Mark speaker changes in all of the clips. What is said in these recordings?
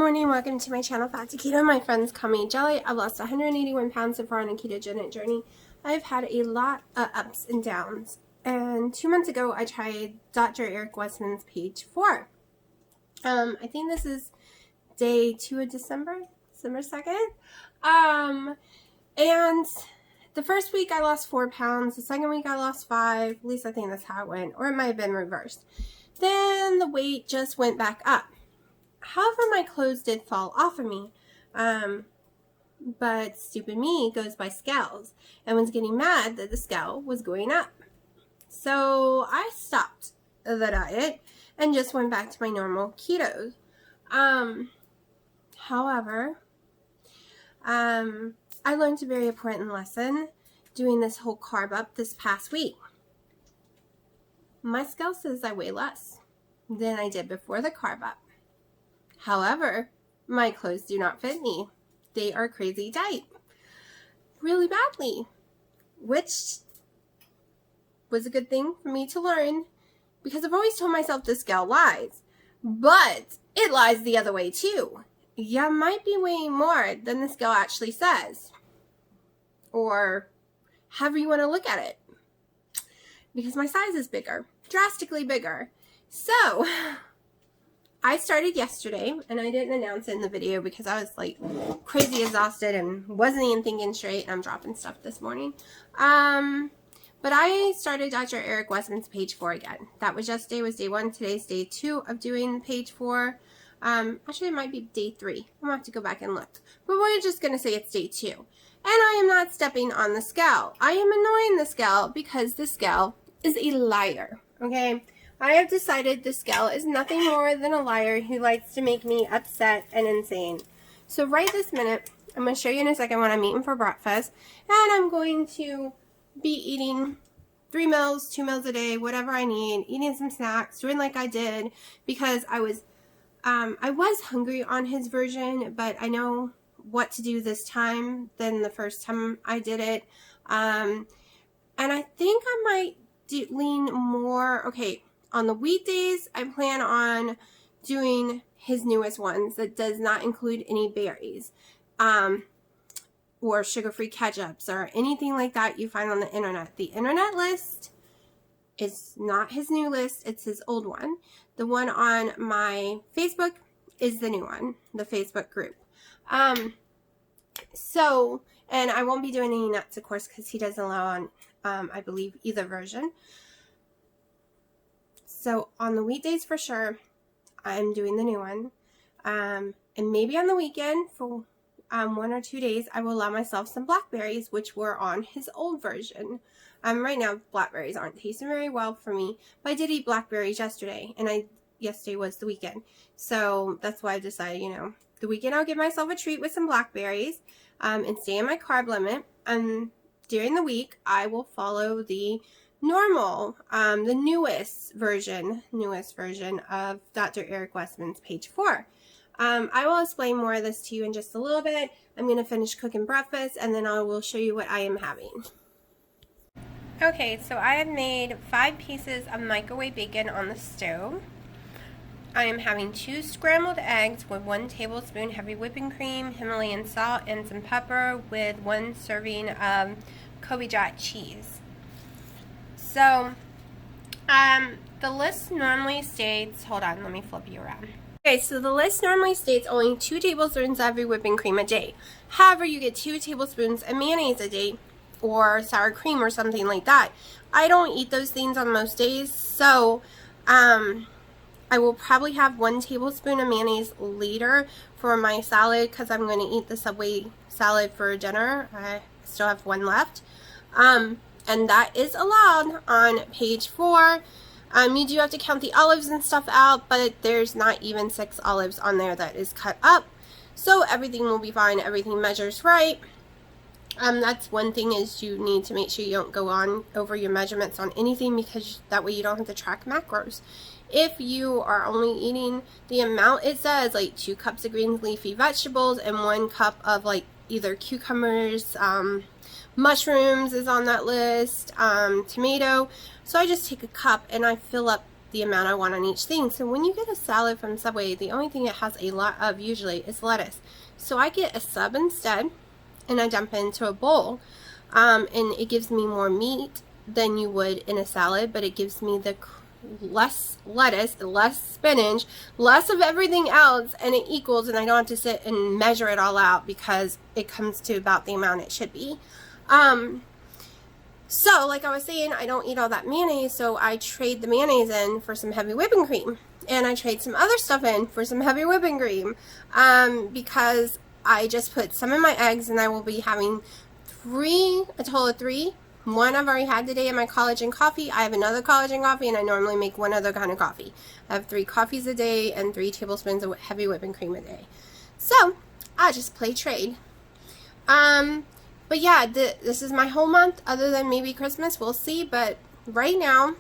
Speaker 1: morning, welcome to my channel, Fat to Keto. My friends call me Jelly. I've lost 181 pounds so far on a ketogenic journey. I've had a lot of ups and downs. And 2 months ago, I tried Dr. Eric Westman's page 4. I think this is day 2 of December 2nd. And the first week I lost 4 pounds. The second week I lost 5. At least I think that's how it went. Or it might have been reversed. Then the weight just went back up. However, my clothes did fall off of me, but stupid me goes by scales and was getting mad that the scale was going up. So I stopped the diet and just went back to my normal keto. However, I learned a very important lesson doing this whole carb up this past week. My scale says I weigh less than I did before the carb up. However, my clothes do not fit me. They are crazy tight. Really badly. Which was a good thing for me to learn because I've always told myself the scale lies. But it lies the other way too. You might be weighing more than the scale actually says. Or however you want to look at it. Because my size is bigger. Drastically bigger. So I started yesterday, and I didn't announce it in the video because I was like crazy exhausted and wasn't even thinking straight, and I'm dropping stuff this morning. But I started Dr. Eric Westman's page 4 again. That was yesterday, was day 1. Today's day 2 of doing page 4. Actually, it might be day 3. I'm going to have to go back and look. But we're just going to say it's day 2. And I am not stepping on the scale. I am annoying the scale because the scale is a liar. Okay? I have decided the scale is nothing more than a liar who likes to make me upset and insane. So right this minute, I'm going to show you in a second what I'm eating for breakfast. And I'm going to be eating 3 meals, 2 meals a day, whatever I need, eating some snacks, doing like I did because I was hungry on his version, but I know what to do this time than the first time I did it. And I think I might lean more, okay, on the weekdays, I plan on doing his newest ones that does not include any berries or sugar-free ketchups or anything like that you find on the internet. The internet list is not his new list. It's his old one. The one on my Facebook is the new one, the Facebook group. And I won't be doing any nuts, of course, because he doesn't allow on, I believe, either version. So on the weekdays for sure, I'm doing the new one. And maybe on the weekend for 1 or 2 days, I will allow myself some blackberries, which were on his old version. Right now, blackberries aren't tasting very well for me, but I did eat blackberries yesterday, and yesterday was the weekend. So that's why I decided, the weekend I'll give myself a treat with some blackberries and stay in my carb limit. And during the week, I will follow the normal, the newest version of Dr. Eric Westman's page 4. I will explain more of this to you in just a little bit. I'm going to finish cooking breakfast and then I will show you what I am having. Okay, so I have made 5 pieces of microwave bacon on the stove. I am having 2 scrambled eggs with 1 tablespoon heavy whipping cream, Himalayan salt, and some pepper with 1 serving of Kobe jack cheese. So, the list normally states, hold on, let me flip you around. Okay, so the list normally states only 2 tablespoons of heavy whipping cream a day. However, you get 2 tablespoons of mayonnaise a day or sour cream or something like that. I don't eat those things on most days, so I will probably have 1 tablespoon of mayonnaise later for my salad because I'm going to eat the Subway salad for dinner. I still have 1 left. And that is allowed on page 4. You do have to count the olives and stuff out, but there's not even 6 olives on there that is cut up. So everything will be fine. Everything measures right. That's one thing is you need to make sure you don't go on over your measurements on anything because that way you don't have to track macros. If you are only eating the amount it says, like 2 cups of green leafy vegetables and 1 cup of like either cucumbers, mushrooms is on that list, tomato. So I just take a cup and I fill up the amount I want on each thing. So when you get a salad from Subway, the only thing it has a lot of usually is lettuce. So I get a sub instead, and I dump it into a bowl, and it gives me more meat than you would in a salad, but it gives me the less lettuce, less spinach, less of everything else, and it equals, and I don't have to sit and measure it all out because it comes to about the amount it should be. So like I was saying, I don't eat all that mayonnaise, so I trade the mayonnaise in for some heavy whipping cream, and I trade some other stuff in for some heavy whipping cream, because I just put some in my eggs, and I will be having a total of 3. One I've already had today in my collagen coffee. I have another collagen coffee, and I normally make one other kind of coffee. I have 3 coffees a day and 3 tablespoons of heavy whipping cream a day. So I just play trade. But yeah, this is my whole month, other than maybe Christmas. We'll see. But right now,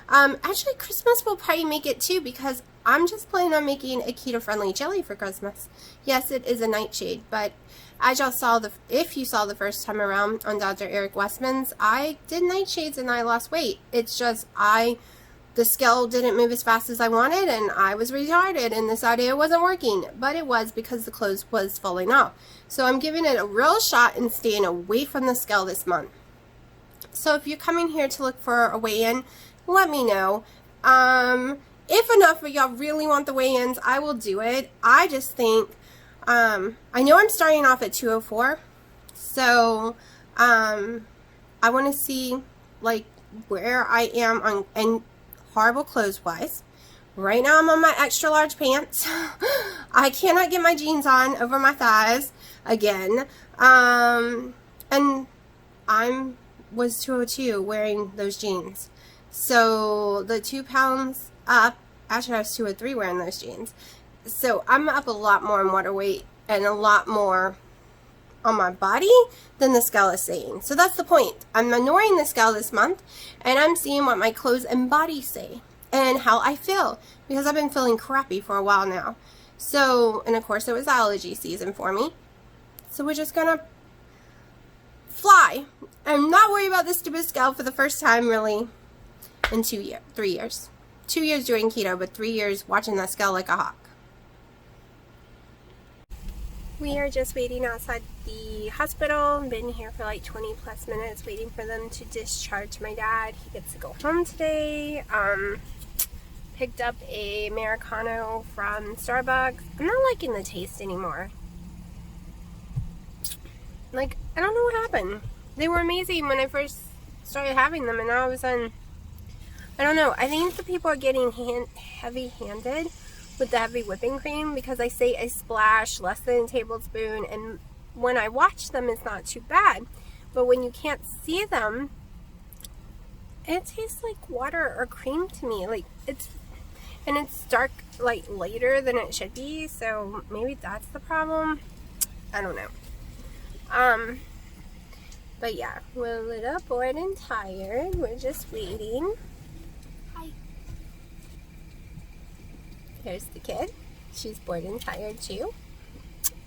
Speaker 1: actually Christmas will probably make it too, because I'm just planning on making a keto-friendly jelly for Christmas. Yes, it is a nightshade, but as y'all saw, if you saw the first time around on Dr. Eric Westman's, I did nightshades and I lost weight. It's just the scale didn't move as fast as I wanted, and I was retarded, and this idea wasn't working. But it was because the clothes was falling off. So I'm giving it a real shot and staying away from the scale this month. So if you're coming here to look for a weigh-in, let me know. If enough of y'all really want the weigh-ins, I will do it. I just think, I know I'm starting off at 204, so I want to see like where I am on and horrible clothes wise. Right now I'm on my extra large pants. I cannot get my jeans on over my thighs again, and I was 202 wearing those jeans, so the 2 pounds up. Actually I was 203 wearing those jeans. So I'm up a lot more in water weight and a lot more on my body than the scale is saying. So that's the point. I'm ignoring the scale this month, and I'm seeing what my clothes and body say and how I feel, because I've been feeling crappy for a while now. So, and of course it was allergy season for me. So we're just gonna fly and not worry about this stupid scale for the first time really in 3 years. 2 years doing keto, but 3 years watching that scale like a hawk. We are just waiting outside the hospital. Been here for like 20 plus minutes waiting for them to discharge my dad. He gets to go home today. Picked up a Americano from Starbucks. I'm not liking the taste anymore. Like, I don't know what happened. They were amazing when I first started having them, and now all of a sudden, I don't know. I think the people are getting heavy-handed with the heavy whipping cream, because I say a splash, less than a tablespoon, and when I watch them, it's not too bad. But when you can't see them, it tastes like water or cream to me. Like, it's dark, like, later than it should be, so maybe that's the problem. I don't know. But yeah, we're a little bored and tired. We're just waiting. Hi. There's the kid. She's bored and tired too.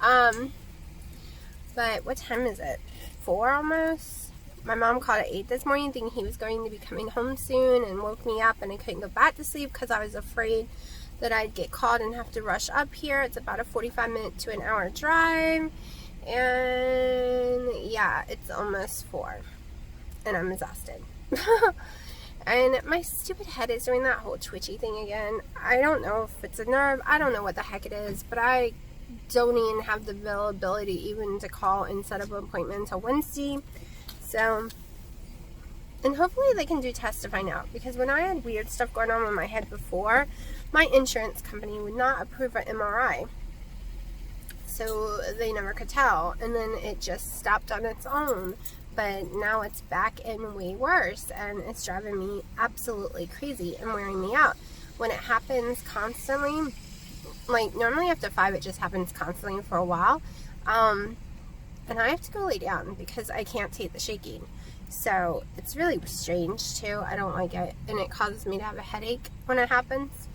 Speaker 1: But what time is it? 4 almost? My mom called at 8 this morning thinking he was going to be coming home soon, and woke me up, and I couldn't go back to sleep because I was afraid that I'd get called and have to rush up here. It's about a 45-minute to an hour drive. And yeah, it's almost 4 and I'm exhausted. And my stupid head is doing that whole twitchy thing again. I don't know if it's a nerve. I don't know what the heck it is, but I don't even have the availability even to call and set up an appointment until Wednesday. So, and hopefully they can do tests to find out, because when I had weird stuff going on with my head before, my insurance company would not approve an MRI. So they never could tell, and then it just stopped on its own. But now it's back and way worse, and it's driving me absolutely crazy and wearing me out. When it happens constantly, like normally after 5 it just happens constantly for a while, and I have to go lay down because I can't take the shaking. So it's really strange too. I don't like it, and it causes me to have a headache when it happens.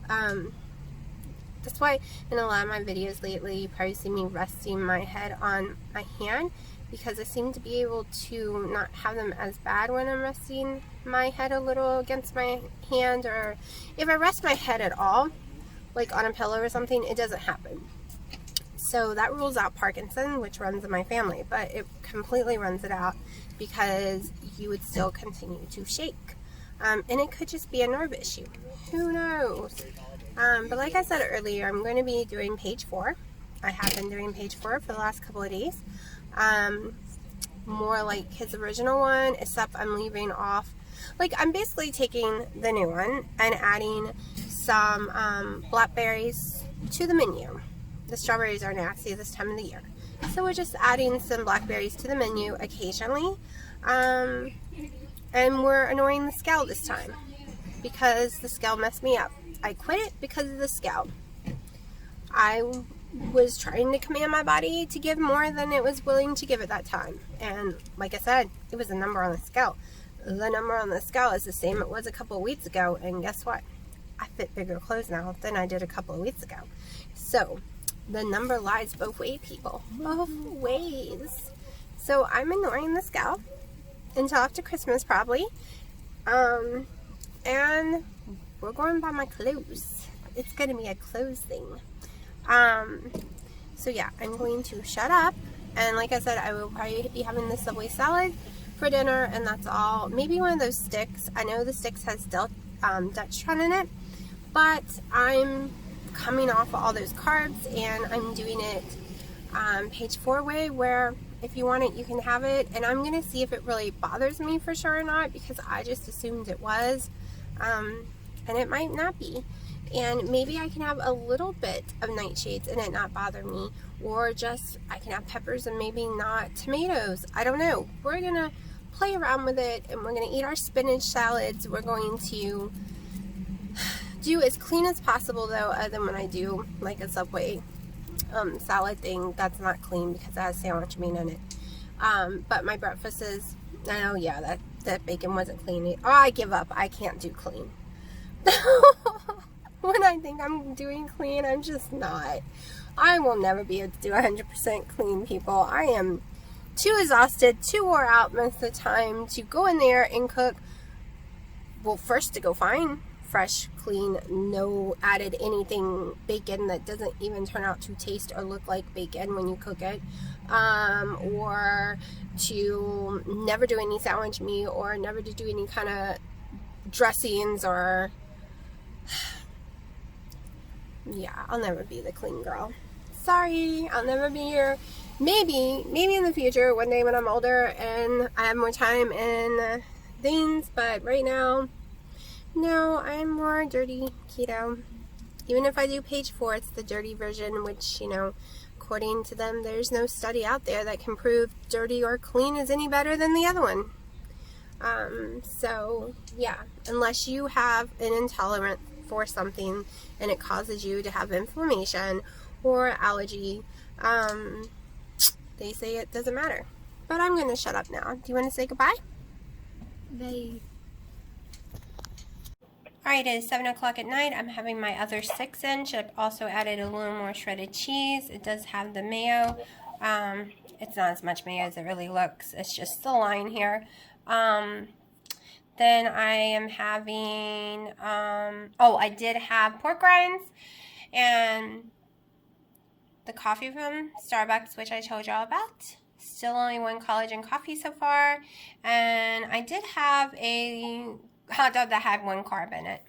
Speaker 1: That's why in a lot of my videos lately, you probably see me resting my head on my hand, because I seem to be able to not have them as bad when I'm resting my head a little against my hand, or if I rest my head at all, like on a pillow or something, it doesn't happen. So that rules out Parkinson, which runs in my family, but it completely runs it out because you would still continue to shake. And it could just be a nerve issue. Who knows? But like I said earlier, I'm going to be doing page 4. I have been doing page 4 for the last couple of days. More like his original one, except I'm leaving off, like I'm basically taking the new one and adding some blackberries to the menu. The strawberries are nasty this time of the year, so we're just adding some blackberries to the menu occasionally, and we're ignoring the scale this time because the scale messed me up. I quit it because of the scale. I was trying to command my body to give more than it was willing to give at that time, and like I said, it was a number on the scale. The number on the scale is the same it was a couple of weeks ago, and guess what? I fit bigger clothes now than I did a couple of weeks ago. So the number lies both ways, people. Both ways. So I'm ignoring the scale until after Christmas probably. And we're going by my clothes. It's going to be a clothes thing. So yeah, I'm going to shut up. And like I said, I will probably be having the Subway salad for dinner, and that's all. Maybe one of those sticks. I know the sticks has Dutch Trot in it, but I'm coming off all those carbs, and I'm doing it page 4 way, where if you want it, you can have it. And I'm going to see if it really bothers me for sure or not, because I just assumed it was, and it might not be. And maybe I can have a little bit of nightshades and it not bother me, or just I can have peppers and maybe not tomatoes. I don't know. We're going to play around with it, and we're going to eat our spinach salads. We're going to do as clean as possible, though, other than when I do like a Subway salad thing. That's not clean because it has sandwich meat in it. But my breakfast is, oh yeah, that bacon wasn't clean. Oh, I give up. I can't do clean. When I think I'm doing clean, I'm just not. I will never be able to do 100% clean, people. I am too exhausted, too wore out most of the time to go in there and cook. Well, first to go find fresh, clean, no added anything bacon that doesn't even turn out to taste or look like bacon when you cook it, or to never do any sandwich meat, or never to do any kind of dressings, or yeah, I'll never be the clean girl. Sorry, I'll never be here. Maybe in the future, one day when I'm older and I have more time and things, but right now, no, I'm more dirty keto. Even if I do page 4, it's the dirty version, which, you know, according to them, there's no study out there that can prove dirty or clean is any better than the other one. So, yeah, unless you have an intolerance for something and it causes you to have inflammation or allergy, they say it doesn't matter. But I'm going to shut up now. Do you want to say goodbye? Bye. Alright, it is 7 o'clock at night. I'm having my other 6-inch. I've also added a little more shredded cheese. It does have the mayo. It's not as much mayo as it really looks. It's just the line here. Then I am having, I did have pork rinds and the coffee from Starbucks, which I told y'all about. Still only 1 collagen coffee so far. And I did have a hot dog that had 1 carb in it.